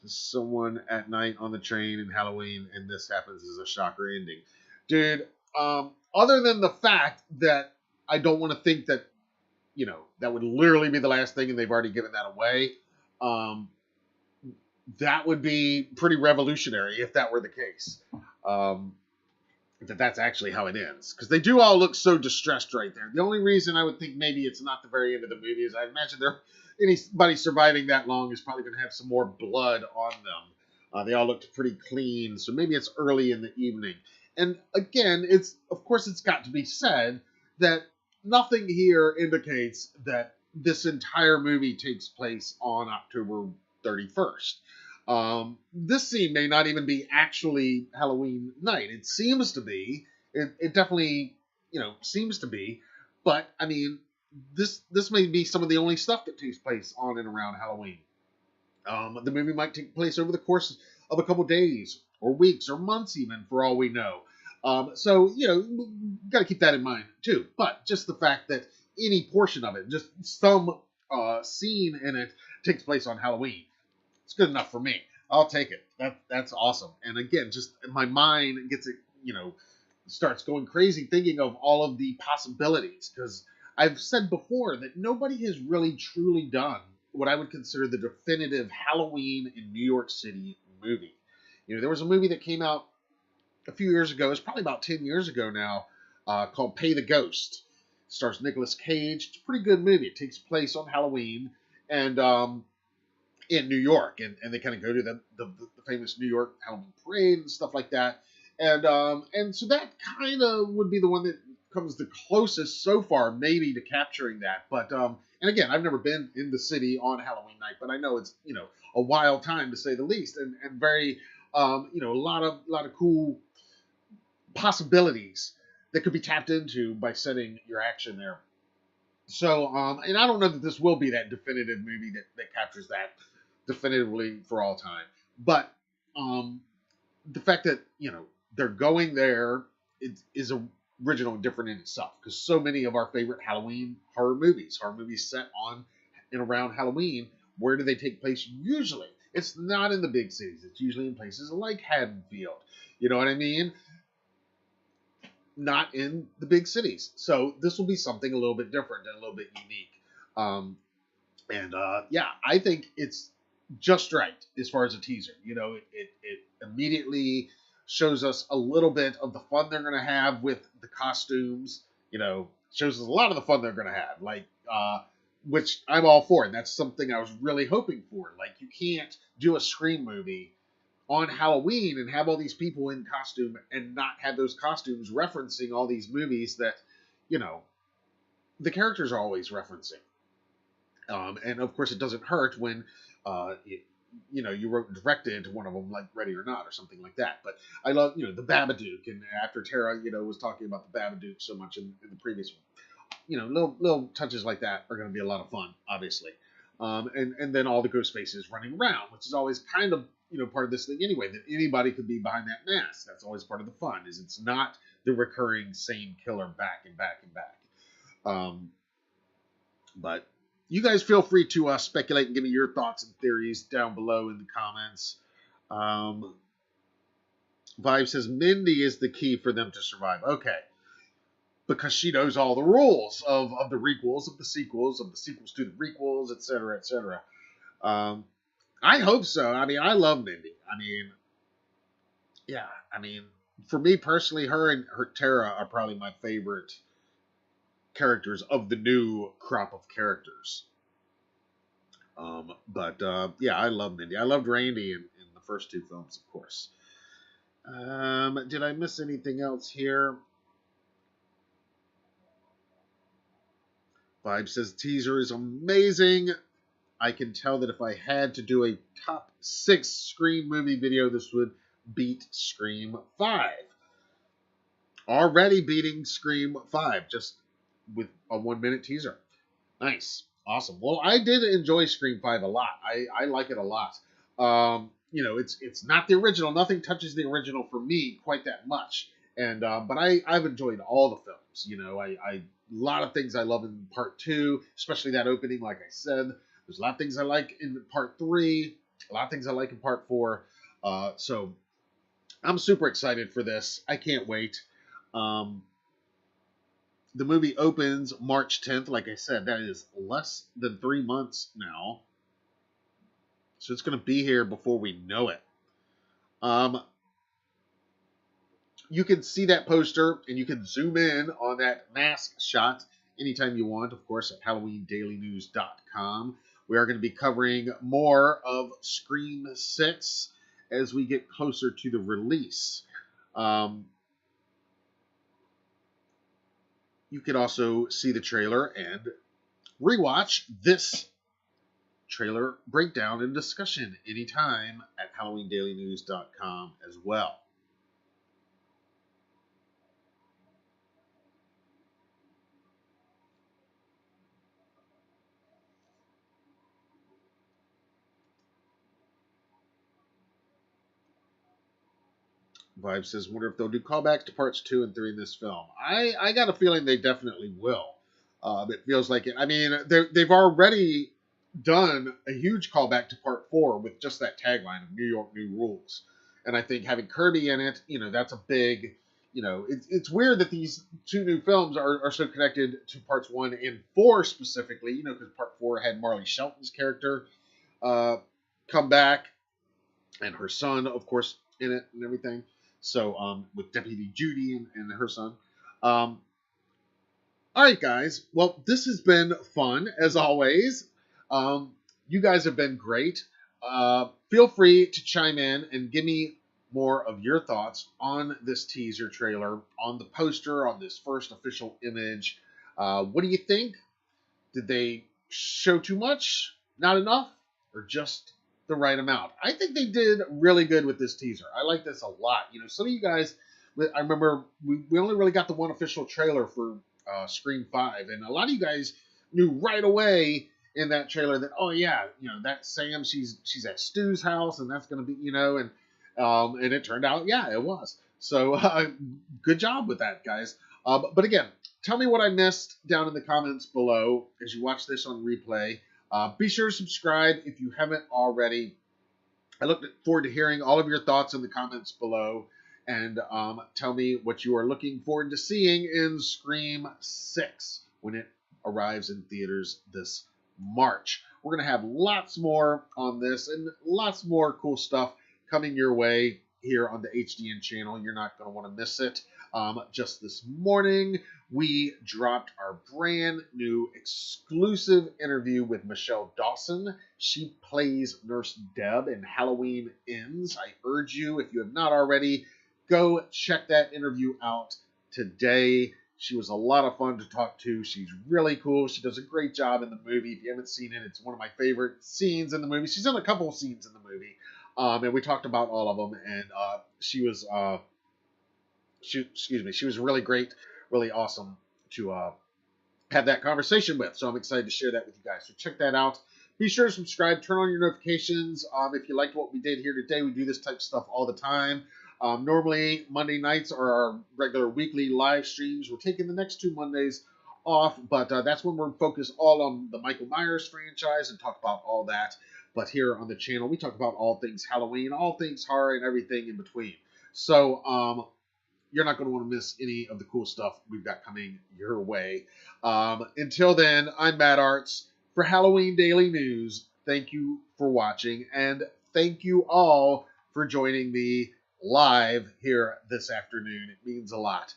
to someone at night on the train in Halloween, and this happens as a shocker ending. Dude, other than the fact that I don't want to think that, that would literally be the last thing and they've already given that away, that would be pretty revolutionary if that were the case. That's actually how it ends. Because they do all look so distressed right there. The only reason I would think maybe it's not the very end of the movie is I imagine anybody surviving that long is probably going to have some more blood on them. They all looked pretty clean, so maybe it's early in the evening. And again, it's got to be said that nothing here indicates that this entire movie takes place on October 31st. This scene may not even be actually Halloween night. It seems to be. It definitely, seems to be. But, I mean, this may be some of the only stuff that takes place on and around Halloween. The movie might take place over the course of a couple days, or weeks, or months even, for all we know. So, got to keep that in mind, too. But just the fact that any portion of it, just some scene in it takes place on Halloween. It's good enough for me. I'll take it. That's awesome. And again, just my mind gets it, starts going crazy thinking of all of the possibilities, because I've said before that nobody has really truly done what I would consider the definitive Halloween in New York City movie. There was a movie that came out a few years ago. It's probably about 10 years ago now, called Pay the Ghost. It stars Nicolas Cage. It's a pretty good movie. It takes place on Halloween and in New York, and they kind of go to the famous New York Halloween parade and stuff like that. And so that kind of would be the one that comes the closest so far, maybe, to capturing that. But and again, I've never been in the city on Halloween night, but I know it's a wild time to say the least, and very a lot of cool possibilities that could be tapped into by setting your action there. So and I don't know that this will be that definitive movie that captures that definitively for all time, but the fact that they're going there is original and different in itself, because so many of our favorite Halloween horror movies set on and around Halloween, where do they take place usually? It's not in the big cities. It's usually in places like Haddonfield. You know what I mean? Not in the big cities. So this will be something a little bit different and a little bit unique. Yeah, I think it's just right as far as a teaser. It immediately shows us a little bit of the fun they're going to have with the costumes. Shows us a lot of the fun they're going to have, like which I'm all for, and that's something I was really hoping for. Like, you can't do a Scream movie on Halloween and have all these people in costume and not have those costumes referencing all these movies that the characters are always referencing. And of course, it doesn't hurt when you wrote and directed one of them, like Ready or Not or something like that. But I love the Babadook, and after Tara was talking about the Babadook so much in the previous one, little touches like that are going to be a lot of fun, obviously. And then all the Ghostfaces running around, which is always kind of part of this thing anyway, that anybody could be behind that mask. That's always part of the fun, is it's not the recurring same killer back and back and back. But you guys feel free to speculate and give me your thoughts and theories down below in the comments. Vibe says Mindy is the key for them to survive. Okay. Because she knows all the rules of the requels, of the sequels to the requels, etc., etc. I hope so. I mean, I love Mindy. For me personally, her and Tara are probably my favorite characters of the new crop of characters. Yeah, I love Mindy. I loved Randy in the first two films, of course. Did I miss anything else here? Vibe says teaser is amazing. I can tell that if I had to do a top 6 Scream movie video, this would beat Scream 5. Already beating Scream 5 just with a 1-minute teaser. Nice. Awesome. Well, I did enjoy Scream 5 a lot. I like it a lot. It's not the original. Nothing touches the original for me quite that much. But I've enjoyed all the films. A lot of things I love in part 2, especially that opening, like I said. There's a lot of things I like in part 3, a lot of things I like in part 4. So I'm super excited for this. I can't wait. The movie opens March 10th. Like I said, that is less than 3 months now. So it's going to be here before we know it. You can see that poster, and you can zoom in on that mask shot anytime you want, of course, at HalloweenDailyNews.com. We are going to be covering more of Scream 6 as we get closer to the release. You can also see the trailer and rewatch this trailer breakdown and discussion anytime at HalloweenDailyNews.com as well. Vibe says, wonder if they'll do callbacks to parts 2 and 3 in this film. I got a feeling they definitely will. It feels like it. I mean, they've already done a huge callback to part 4 with just that tagline of New York New Rules. And I think having Kirby in it, that's a big, it's weird that these two new films are so connected to parts 1 and 4 specifically, because part 4 had Marley Shelton's character uh, come back, and her son, of course, in it and everything. So with Deputy Judy and her son. Um, all right, guys. Well, this has been fun as always. Um, you guys have been great. Feel free to chime in and give me more of your thoughts on this teaser trailer, on the poster, on this first official image. What do you think? Did they show too much? Not enough? Or just the right amount? I think they did really good with this teaser. I like this a lot. Some of you guys, I remember we only really got the one official trailer for Scream 5, and a lot of you guys knew right away in that trailer that, oh yeah, that Sam, she's at Stu's house, and that's going to be, and it turned out, yeah, it was. So good job with that, guys. But again, tell me what I missed down in the comments below as you watch this on replay. Be sure to subscribe if you haven't already. I look forward to hearing all of your thoughts in the comments below. And tell me what you are looking forward to seeing in Scream 6 when it arrives in theaters this March. We're going to have lots more on this and lots more cool stuff coming your way here on the HDN channel. You're not going to want to miss it. Just this morning, we dropped our brand new exclusive interview with Michelle Dawson. She plays Nurse Deb in Halloween Ends. I urge you, if you have not already, go check that interview out today. She was a lot of fun to talk to. She's really cool. She does a great job in the movie. If you haven't seen it, it's one of my favorite scenes in the movie. She's in a couple of scenes in the movie. And we talked about all of them. And she was really great, really awesome to have that conversation with. So I'm excited to share that with you guys. So check that out. Be sure to subscribe, turn on your notifications. If you liked what we did here today, we do this type of stuff all the time. Normally, Monday nights are our regular weekly live streams. We're taking the next 2 Mondays off, but that's when we're focused all on the Michael Myers franchise and talk about all that. But here on the channel, we talk about all things Halloween, all things horror, and everything in between. So you're not going to want to miss any of the cool stuff we've got coming your way. Until then, I'm Matt Arts for Halloween Daily News. Thank you for watching, and thank you all for joining me live here this afternoon. It means a lot.